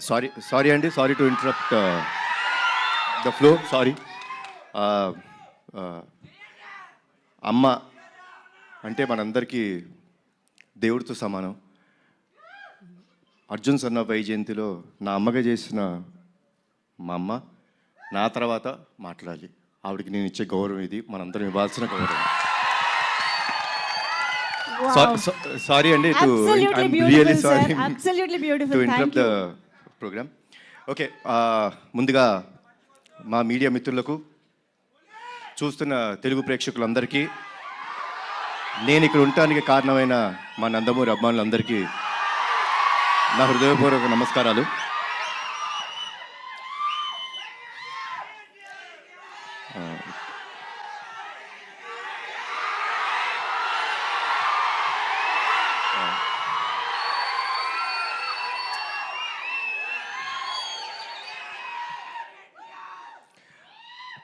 Sorry అండి, sorry to interrupt the flow, sorry. అమ్మ అంటే మనందరికీ దేవుడితో సమానం. అర్జున్ సన్ ఆఫ్ వైజయంతిలో నా అమ్మగా చేసిన మా అమ్మ నా తర్వాత మాట్లాడాలి. ఆవిడకి నేను ఇచ్చే గౌరవం ఇది, మనందరం ఇవ్వాల్సిన గౌరవం. సారీ అండి, really sorry to interrupt the program. Okay, ముందుగా మా మీడియా మిత్రులకు, చూస్తున్న తెలుగు ప్రేక్షకులందరికీ, నేను ఇక్కడ ఉండటానికి కారణమైన మా నందమూరి అభిమానులందరికీ నా హృదయపూర్వక నమస్కారాలు.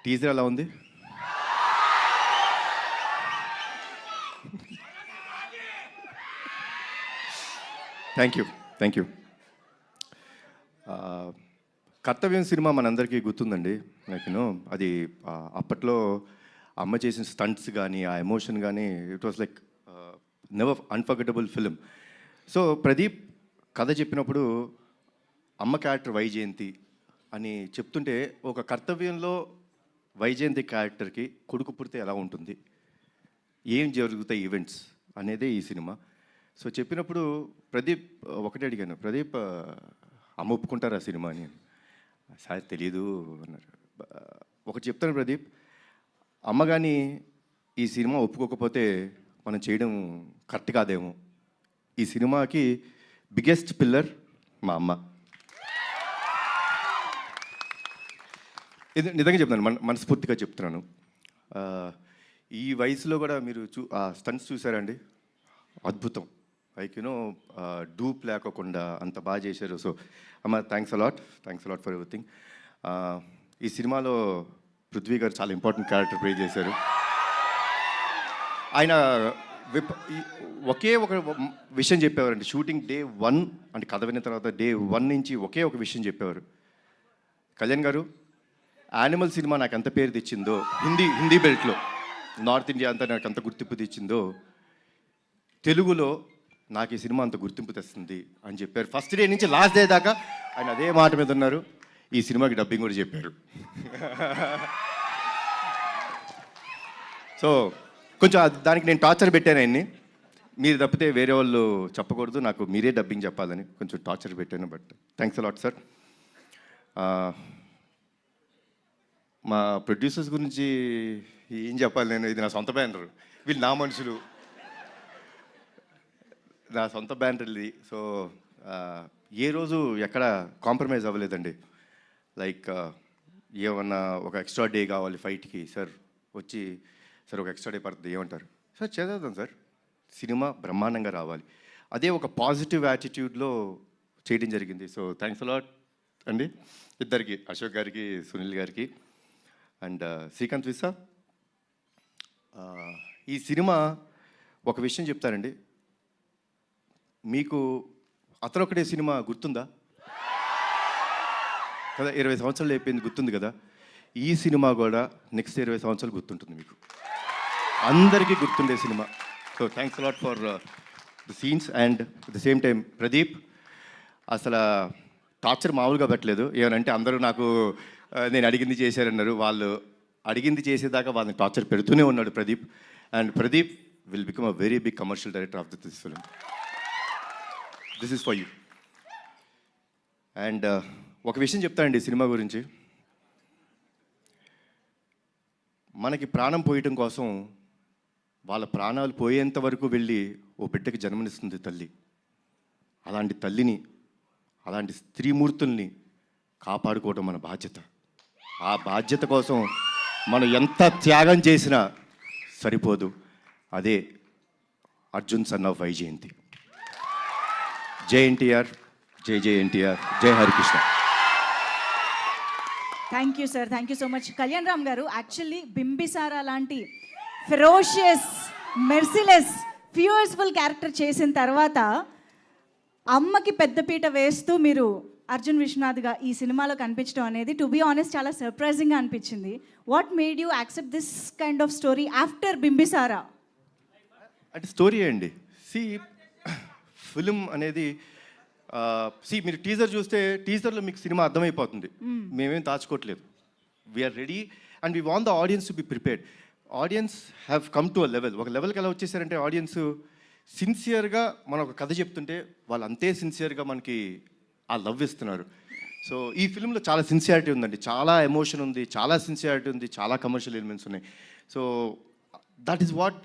టీజర్ ఎలా ఉంది? Thank you. కర్తవ్యం సినిమా మనందరికీ గుర్తుందండి. నాకు అది అప్పట్లో అమ్మ చేసిన స్టంట్స్ కానీ, ఆ ఎమోషన్ కానీ, it was like never unforgettable film. So Pradeep కథ చెప్పినప్పుడు అమ్మ క్యారెక్టర్ వైజయంతి అని చెప్తుంటే, ఒక కర్తవ్యంలో వైజయంతి క్యారెక్టర్కి కొడుకు పుడితే ఎలా ఉంటుంది, ఏం జరుగుతాయి ఈవెంట్స్ అనేదే ఈ సినిమా. సో చెప్పినప్పుడు ప్రదీప్ ఒకటే అడిగాను, ప్రదీప్ అమ్మ ఒప్పుకుంటారు ఆ సినిమా అని. సార్ తెలీదు అన్నారు. ఒకటి చెప్తాను ప్రదీప్, అమ్మ కానీ ఈ సినిమా ఒప్పుకోకపోతే మనం చేయడం కరెక్ట్ కాదేమో. ఈ సినిమాకి బిగ్గెస్ట్ పిల్లర్ మా అమ్మ. ఇది నిజంగా చెప్తున్నాను, మనస్ఫూర్తిగా చెప్తున్నాను. ఈ వయసులో కూడా మీరు స్టంట్స్ చూసారండి, అద్భుతం. లైక్ డూప్ లేకోకుండా అంత బాగా చేశారు. సో అమ్మ, థ్యాంక్స్ అలాట్ ఫర్ ఎవ్రీథింగ్. ఈ సినిమాలో పృథ్వీ గారు చాలా ఇంపార్టెంట్ క్యారెక్టర్ ప్లే చేశారు. ఆయన ఒకే ఒక విషయం చెప్పేవారండి. షూటింగ్ డే 1 అంటే కథ విన్న తర్వాత డే 1 నుంచి ఒకే ఒక విషయం చెప్పేవారు, కళ్యాణ్ గారు, యానిమల్ సినిమా నాకు ఎంత పేరు తెచ్చిందో, హిందీ బెల్ట్లో నార్త్ ఇండియా అంతా నాకు అంత గుర్తింపు తెచ్చిందో, తెలుగులో నాకు ఈ సినిమా అంత గుర్తింపు తెస్తుంది అని చెప్పారు. ఫస్ట్ డే నుంచి లాస్ట్ డే దాకా ఆయన అదే మాట మీద ఉన్నారు. ఈ సినిమాకి డబ్బింగ్ కూడా చెప్పారు. సో కొంచెం దానికి నేను టార్చర్ పెట్టాను ఆయన్ని. మీరు తప్పితే వేరే వాళ్ళు చెప్పకూడదు, నాకు మీరే డబ్బింగ్ చెప్పాలని కొంచెం టార్చర్ పెట్టాను. But thanks a lot sir. మా ప్రొడ్యూసర్స్ గురించి ఏం చెప్పాలి నేను, ఇది నా సొంత బ్యానర్, వీళ్ళు నా మనుషులు, నా సొంత బ్యానర్ ఇది. సో ఏ రోజు ఎక్కడ కాంప్రమైజ్ అవ్వలేదండి. లైక్ ఏమన్నా ఒక ఎక్స్ట్రా డే కావాలి ఫైట్కి, సార్ వచ్చి సార్ ఒక ఎక్స్ట్రా డే పడుతుంది, ఏమంటారు సార్, చేద్దాం సార్, సినిమా బ్రహ్మాండంగా రావాలి. అదే ఒక పాజిటివ్ యాటిట్యూడ్లో చేయడం జరిగింది. సో థ్యాంక్స్ అలాట్ అండి ఇద్దరికి, అశోక్ గారికి, సునీల్ గారికి అండ్ శ్రీకాంత్ విసా. ఈ సినిమా ఒక విషయం చెప్తారండి, మీకు అతనొక్కడే సినిమా గుర్తుందా కదా, 20 సంవత్సరాలు అయిపోయింది, గుర్తుంది కదా. ఈ సినిమా కూడా నెక్స్ట్ 20 సంవత్సరాలు గుర్తుంటుంది మీకు, అందరికీ గుర్తుండే cinema. So thanks a lot for the scenes. And at the same time Pradeep అసలు టార్చర్ మామూలుగా పెట్టలేదు. ఏమనంటే అందరూ నాకు నేను అడిగింది చేశారన్నారు, వాళ్ళు అడిగింది చేసేదాకా వాళ్ళని టార్చర్ పెడుతూనే ఉన్నాడు Pradeep. And Pradeep will become a very big commercial director of this film. This is for you. And ఒక విషయం చెప్తానండి సినిమా గురించి, మనకి ప్రాణం పోయటం కోసం వాళ్ళ ప్రాణాలు పోయేంత వరకు వెళ్ళి ఓ బిడ్డకి జన్మనిస్తుంది తల్లి. అలాంటి తల్లిని, అలాంటి స్త్రీమూర్తుల్ని కాపాడుకోవడం మన బాధ్యత. ఆ బాధ్యత కోసం మనం ఎంత త్యాగం చేసినా సరిపోదు. అదే అర్జున్ సన్ ఆఫ్ వైజయంతి. జై ఎన్టీఆర్, జై ఎన్టీఆర్, జై Harikrishna. Thank you sir, thank you so much. Kalyan Ram గారు, యాక్చువల్లీ బింబిసారా లాంటి ఫెరోషియస్, మెర్సిలెస్, ఫ్యూయర్స్ఫుల్ క్యారెక్టర్ చేసిన తర్వాత అమ్మకి పెద్దపీట వేస్తూ మీరు అర్జున్ విశ్వనాథ్గా ఈ సినిమాలో కనిపించడం అనేది టు బీ ఆనెస్ట్ చాలా సర్ప్రైజింగ్గా అనిపించింది. What made you accept this kind of story after Bimbisara? అంటే స్టోరీ అండి. ఫిలిం అనేది మీరు టీజర్ చూస్తే టీజర్లో మీకు సినిమా అర్థమైపోతుంది. మేమేం దాచుకోవట్లేదు. We are ready and we want the audience to be prepared. Audience have come to a level. ఒక లెవెల్కి ఎలా వచ్చేసారంటే ఆడియన్స్ సిన్సియర్గా మనం ఒక కథ చెప్తుంటే వాళ్ళు అంతే సిన్సియర్గా మనకి ఆ లవ్ ఇస్తున్నారు. సో ఈ ఫిల్మ్లో చాలా సిన్సియారిటీ ఉందండి, చాలా ఎమోషన్ ఉంది, చాలా సిన్సియారిటీ ఉంది, చాలా కమర్షియల్ ఎలిమెంట్స్ ఉన్నాయి. So that is what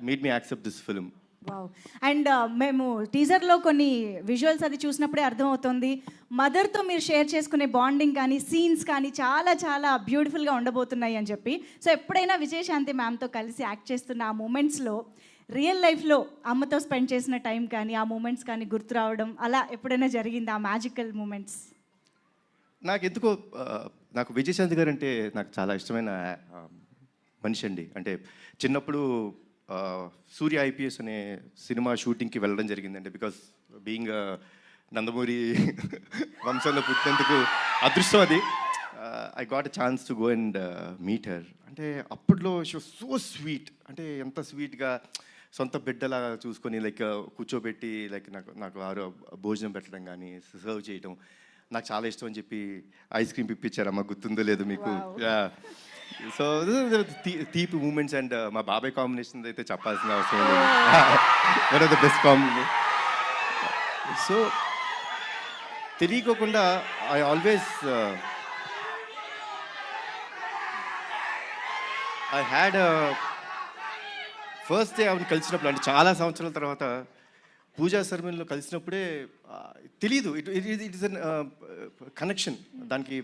made me accept this film. Wow. And మేము టీజర్లో కొన్ని విజువల్స్ అది చూసినప్పుడే అర్థమవుతుంది మదర్తో మీరు షేర్ చేసుకునే బాండింగ్ కానీ సీన్స్ కానీ చాలా చాలా బ్యూటిఫుల్గా ఉండబోతున్నాయి అని చెప్పి. సో ఎప్పుడైనా విజయశాంతి మ్యామ్తో కలిసి యాక్ట్ చేస్తున్న ఆ మూమెంట్స్లో రియల్ లైఫ్లో అమ్మతో స్పెండ్ చేసిన టైం కానీ ఆ మూమెంట్స్ కానీ గుర్తు రావడం అలా ఎప్పుడైనా జరిగింది ఆ మ్యాజికల్ మూమెంట్స్? నాకు ఎందుకో నాకు విజయశాంతి గారు అంటే నాకు చాలా ఇష్టమైన మనిషి అండి. అంటే చిన్నప్పుడు సూర్య ఐపీఎస్ అనే సినిమా షూటింగ్కి వెళ్ళడం జరిగిందండి. బికాస్ బీయింగ్ నందమూరి వంశంలో పుట్టినందుకు అదృష్టం అది. I got a chance to go and meet her. అంటే అప్పట్లో షీ వాస్ సో స్వీట్. అంటే ఎంత స్వీట్గా సొంత బిడ్డలా చూసుకొని లైక్ కూర్చోబెట్టి లైక్ నాకు భోజనం పెట్టడం కానీ సర్వ్ చేయడం నాకు చాలా ఇష్టం అని చెప్పి ఐస్ క్రీమ్ ఇప్పించారు. అమ్మ గుర్తుందో లేదు మీకు? సో తీపి మూమెంట్స్. అండ్ మా బాబాయ్ కాంబినేషన్ అయితే చెప్పాల్సిన అవసరం లేదు. One of the best combination. So తెలియకోకుండా I always I had first day ఆవిడ కలిసినప్పుడు అంటే చాలా సంవత్సరాల తర్వాత పూజా సెరమనీలో కలిసినప్పుడే తెలీదు ఇట్ ఇస్ అన్ కనెక్షన్, దానికి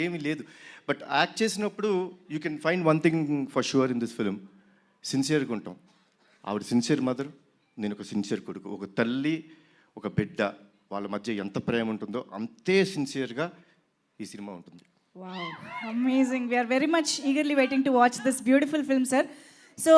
ఏమీ లేదు. బట్ యాక్ట్ చేసినప్పుడు you can find one thing for sure in this film, సిన్సియర్గా ఉంటాం. ఆవిడ సిన్సియర్ మదర్, నేను ఒక సిన్సియర్ కొడుకు. ఒక తల్లి ఒక బిడ్డ వాళ్ళ మధ్య ఎంత ప్రేమ ఉంటుందో అంతే సిన్సియర్గా ఈ సినిమా ఉంటుంది. Wow, amazing. We are very much eagerly waiting to watch this beautiful film sir. So